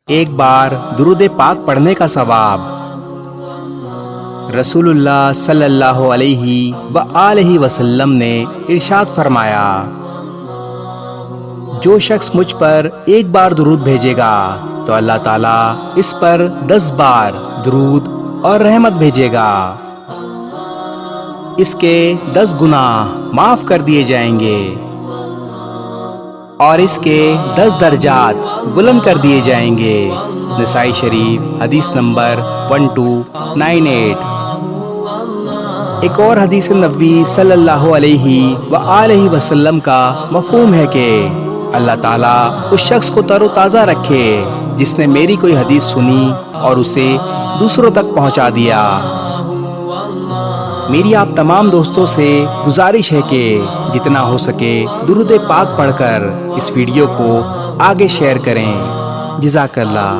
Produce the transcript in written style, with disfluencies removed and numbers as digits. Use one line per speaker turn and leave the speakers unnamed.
ایک بار درود پاک پڑھنے کا ثواب۔ رسول اللہ صلی اللہ علیہ وآلہ وسلم نے ارشاد فرمایا، جو شخص مجھ پر ایک بار درود بھیجے گا تو اللہ تعالیٰ اس پر 10 بار درود اور رحمت بھیجے گا، اس کے 10 گناہ معاف کر دیے جائیں گے اور اس کے 10 درجات بلند کر دیے جائیں گے۔ نسائی شریف حدیث نمبر 1298۔ ایک اور حدیث نبوی صلی اللہ علیہ وآلہ وسلم کا مفہوم ہے کہ اللہ تعالیٰ اس شخص کو تر و تازہ رکھے جس نے میری کوئی حدیث سنی اور اسے دوسروں تک پہنچا دیا۔ میری آپ تمام دوستوں سے گزارش ہے کہ جتنا ہو سکے درود پاک پڑھ کر اس ویڈیو کو آگے شیئر کریں۔ جزاک اللہ۔